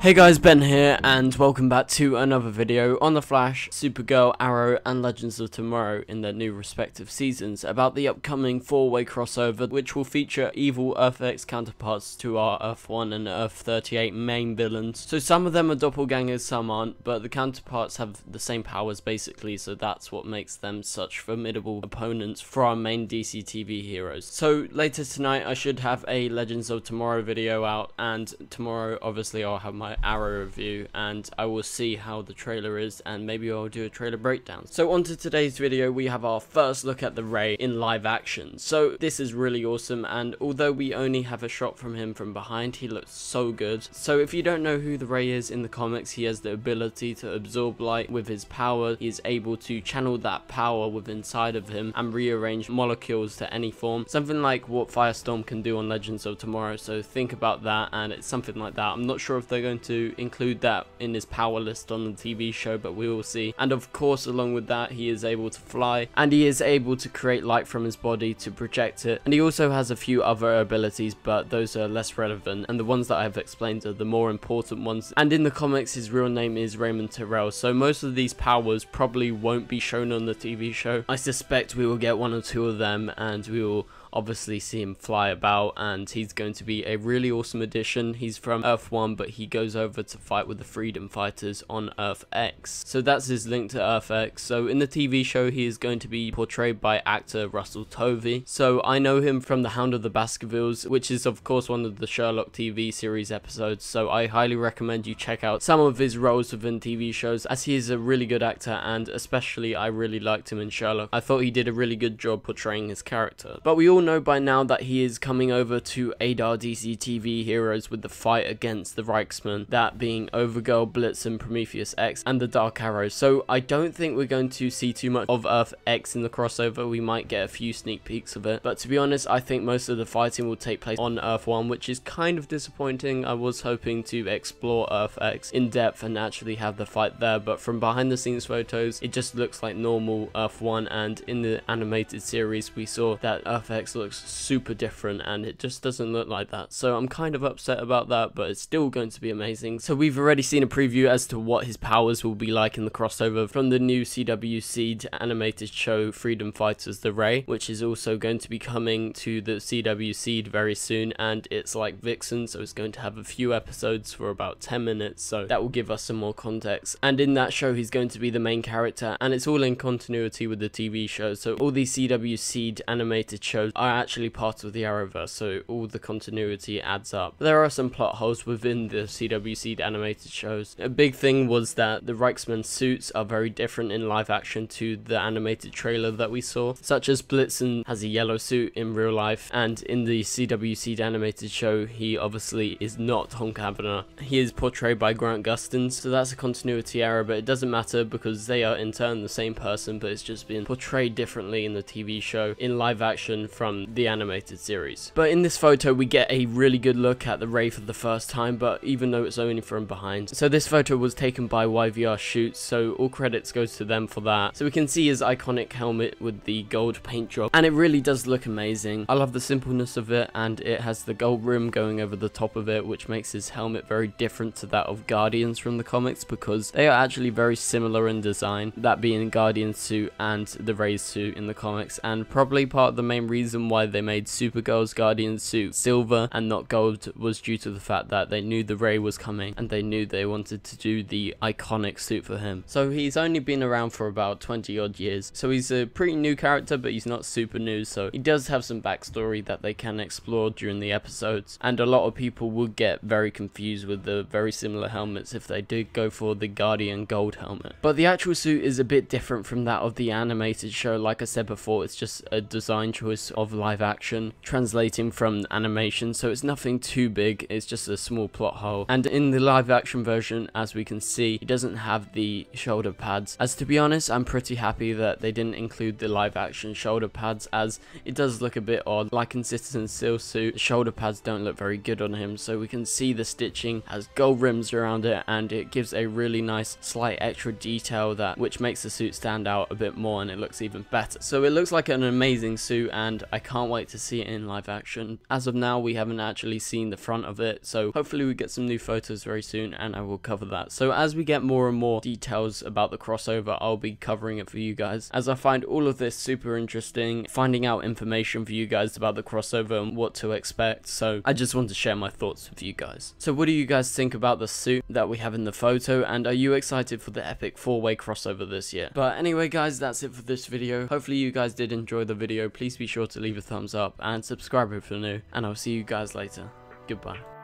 Hey guys, Ben here, and welcome back to another video on The Flash, Supergirl, Arrow, and Legends of Tomorrow in their new respective seasons about the upcoming 4-way crossover, which will feature evil Earth-X counterparts to our Earth 1 and Earth 38 main villains. So some of them are doppelgangers, some aren't, but the counterparts have the same powers basically, so that's what makes them such formidable opponents for our main DC TV heroes. So later tonight I should have a Legends of Tomorrow video out, and tomorrow obviously I'll have my Arrow review, and I will see how the trailer is, and maybe I'll do a trailer breakdown. So on to today's video, we have our first look at the Ray in live action. So this is really awesome, and although we only have a shot from him from behind, he looks so good. So if you don't know who the Ray is in the comics, he has the ability to absorb light with his power. He is able to channel that power within inside of him and rearrange molecules to any form, something like what Firestorm can do on Legends of Tomorrow. So think about that, and it's something like that. I'm not sure if they're going to include that in his power list on the TV show, but we will see. And of course, along with that, he is able to fly, and he is able to create light from his body to project it, and he also has a few other abilities, but those are less relevant, and the ones that I have explained are the more important ones. And in the comics, his real name is Raymond Terrell, so most of these powers probably won't be shown on the TV show. I suspect we will get one or two of them, and we will obviously see him fly about, and he's going to be a really awesome addition. He's from Earth 1, but he goes over to fight with the Freedom Fighters on Earth X. So that's his link to Earth X. So in the TV show, he is going to be portrayed by actor Russell Tovey. So I know him from The Hound of the Baskervilles, which is of course one of the Sherlock TV series episodes. So I highly recommend you check out some of his roles within TV shows, as he is a really good actor, and especially I really liked him in Sherlock. I thought he did a really good job portraying his character. But we all know by now that he is coming over to aid our DC TV heroes with the fight against the Reichsmen, that being Overgirl, Blitzen, Prometheus X, and the Dark Arrow. So I don't think we're going to see too much of Earth X in the crossover. We might get a few sneak peeks of it, but to be honest, I think most of the fighting will take place on Earth 1, which is kind of disappointing. I was hoping to explore Earth X in depth and actually have the fight there, but from behind the scenes photos, it just looks like normal Earth 1, and in the animated series we saw that Earth X looks super different, and it just doesn't look like that. So I'm kind of upset about that, but it's still going to be amazing. So we've already seen a preview as to what his powers will be like in the crossover from the new CW Seed animated show Freedom Fighters The Ray, which is also going to be coming to the CW Seed very soon, and it's like Vixen, so it's going to have a few episodes for about 10 minutes, so that will give us some more context. And in that show he's going to be the main character, and it's all in continuity with the TV show. So all these CW Seed animated shows are actually part of the Arrowverse, so all the continuity adds up. There are some plot holes within the CW Seed animated shows. A big thing was that the Reichsman suits are very different in live action to the animated trailer that we saw, such as Blitzen has a yellow suit in real life, and in the CW Seed animated show he obviously is not Tom Cavanaugh. He is portrayed by Grant Gustin, so that's a continuity error, but it doesn't matter because they are in turn the same person, but it's just been portrayed differently in the TV show in live action from the animated series. But in this photo we get a really good look at the Ray for the first time, but even though it's only from behind. So this photo was taken by YVR Shoots, so all credits goes to them for that. So we can see his iconic helmet with the gold paint job, and it really does look amazing. I love the simpleness of it, and it has the gold rim going over the top of it, which makes his helmet very different to that of Guardians from the comics, because they are actually very similar in design, that being Guardian's suit and the Ray's suit in the comics, and probably part of the main reason why they made Supergirl's Guardian suit silver and not gold was due to the fact that they knew the Ray was coming, and they knew they wanted to do the iconic suit for him. So he's only been around for about 20 odd years, so he's a pretty new character, but he's not super new, so he does have some backstory that they can explore during the episodes, and a lot of people would get very confused with the very similar helmets if they did go for the Guardian gold helmet. But the actual suit is a bit different from that of the animated show. Like I said before, it's just a design choice of live action translating from animation, so it's nothing too big, it's just a small plot hole. And in the live action version, as we can see, he doesn't have the shoulder pads, as to be honest I'm pretty happy that they didn't include the live action shoulder pads, as it does look a bit odd. Like in Citizen Steel's suit, the shoulder pads don't look very good on him, so we can see the stitching has gold rims around it, and it gives a really nice slight extra detail that which makes the suit stand out a bit more, and it looks even better. So it looks like an amazing suit, and I can't wait to see it in live action. As of now, we haven't actually seen the front of it, so hopefully we get some new photos very soon, and I will cover that. So as we get more and more details about the crossover, I'll be covering it for you guys, as I find all of this super interesting, finding out information for you guys about the crossover and what to expect. So I just want to share my thoughts with you guys. So what do you guys think about the suit that we have in the photo, and are you excited for the epic 4-way crossover this year? But anyway guys, that's it for this video. Hopefully you guys did enjoy the video. Please be sure to leave a thumbs up and subscribe if you're new, and I'll see you guys later. Goodbye.